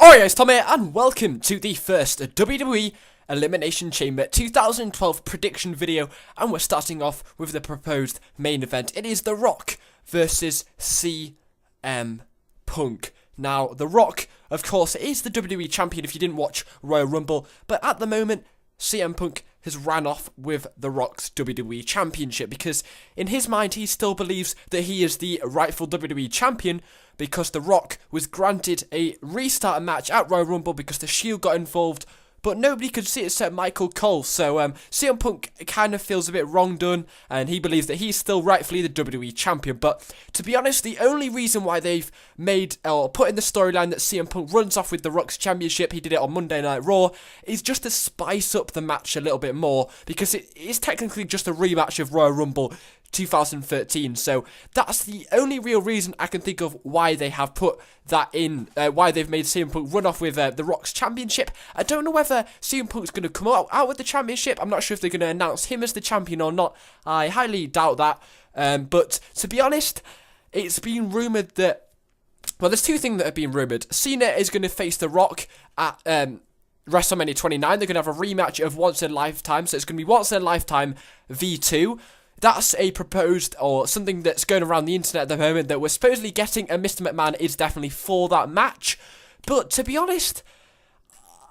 Alright guys, Tom here, and welcome to the first WWE Elimination Chamber 2012 prediction video, and we're starting off with the proposed main event. It is The Rock versus CM Punk. Now, The Rock, of course, is the WWE Champion if you didn't watch Royal Rumble, but at the moment, CM Punk has ran off with The Rock's WWE Championship because in his mind he still believes that he is the rightful WWE Champion because The Rock was granted a restart match at Royal Rumble because the Shield got involved, but nobody could see it except Michael Cole. So CM Punk kind of feels a bit wrong done, and he believes that he's still rightfully the WWE Champion. But to be honest, the only reason why they've made or put in the storyline that CM Punk runs off with The Rock's Championship, he did it on Monday Night Raw, is just to spice up the match a little bit more, because it is technically just a rematch of Royal Rumble 2013, so that's the only real reason I can think of why they have put that in, why they've made CM Punk run off with The Rock's Championship. I don't know whether CM Punk's going to come out with the championship. I'm not sure if they're going to announce him as the champion or not. I highly doubt that, but to be honest, it's been rumoured that, well, there's two things that have been rumoured. Cena is going to face The Rock at WrestleMania 29. They're going to have a rematch of Once in a Lifetime, so it's going to be Once in a Lifetime V2. That's a proposed, or something that's going around the internet at the moment, that we're supposedly getting, and Mr. McMahon is definitely for that match. But to be honest,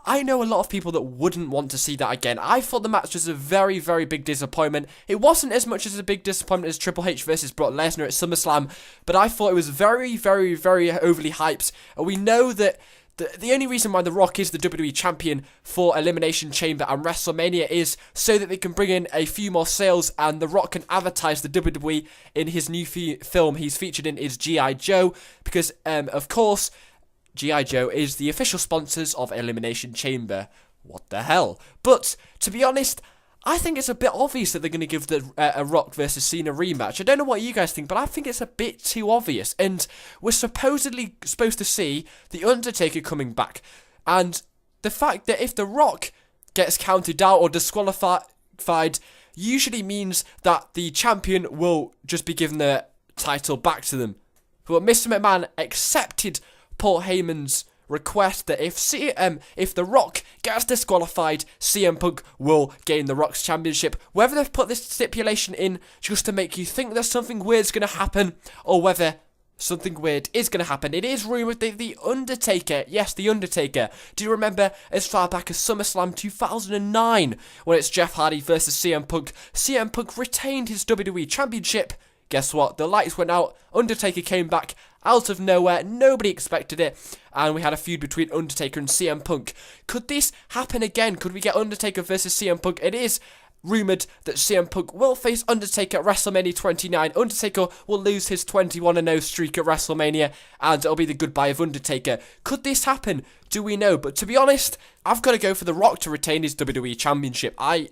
I know a lot of people that wouldn't want to see that again. I thought the match was a very, very big disappointment. It wasn't as much as a big disappointment as Triple H versus Brock Lesnar at SummerSlam, but I thought it was very, very, very overly hyped. And we know that the only reason why The Rock is the WWE Champion for Elimination Chamber and WrestleMania is so that they can bring in a few more sales, and The Rock can advertise the WWE in his new film he's featured in is G.I. Joe, because, of course, G.I. Joe is the official sponsors of Elimination Chamber. What the hell? But, to be honest, I think it's a bit obvious that they're going to give a Rock versus Cena rematch. I don't know what you guys think, but I think it's a bit too obvious. And we're supposedly supposed to see The Undertaker coming back. And the fact that if The Rock gets counted out or disqualified usually means that the champion will just be given the title back to them. But Mr. McMahon accepted Paul Heyman's request that if The Rock gets disqualified, CM Punk will gain The Rock's championship. Whether they've put this stipulation in just to make you think that something weird's going to happen, or whether something weird is going to happen, it is rumoured that The Undertaker, yes, The Undertaker, do you remember as far back as SummerSlam 2009, when it's Jeff Hardy versus CM Punk retained his WWE Championship. Guess what? The lights went out, Undertaker came back out of nowhere, nobody expected it, and we had a feud between Undertaker and CM Punk. Could this happen again? Could we get Undertaker versus CM Punk? It is rumoured that CM Punk will face Undertaker at WrestleMania 29. Undertaker will lose his 21-0 streak at WrestleMania, and it'll be the goodbye of Undertaker. Could this happen? Do we know? But to be honest, I've got to go for The Rock to retain his WWE Championship. I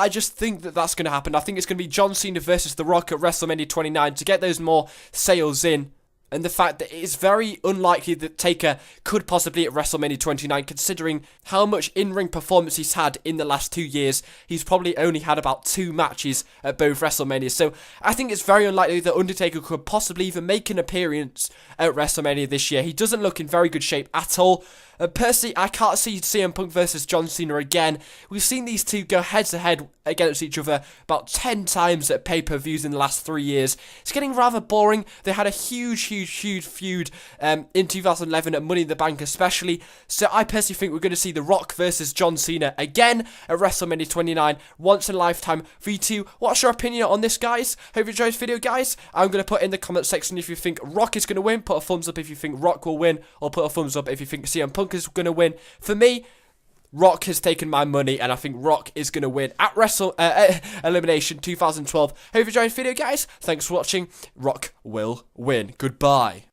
just think that that's going to happen. I think it's going to be John Cena versus The Rock at WrestleMania 29 to get those more sales in. And the fact that it is very unlikely that Taker could possibly at WrestleMania 29, considering how much in-ring performance he's had in the last 2 years. He's probably only had about 2 matches at both WrestleManias. So I think it's very unlikely that Undertaker could possibly even make an appearance at WrestleMania this year. He doesn't look in very good shape at all. Personally, I can't see CM Punk versus John Cena again. We've seen these two go head-to-head against each other about 10 times at pay-per-views in the last 3 years. It's getting rather boring. They had a huge feud in 2011 at Money in the Bank especially. So I personally think we're going to see The Rock versus John Cena again at WrestleMania 29, Once in a Lifetime V2. What's your opinion on this, guys? Hope you enjoyed this video, guys. I'm going to put in the comment section if you think Rock is going to win. Put a thumbs up if you think Rock will win, or put a thumbs up if you think CM Punk is going to win. For me, Rock has taken my money, and I think Rock is going to win at Elimination 2012. Hope you enjoyed the video, guys. Thanks for watching. Rock will win. Goodbye.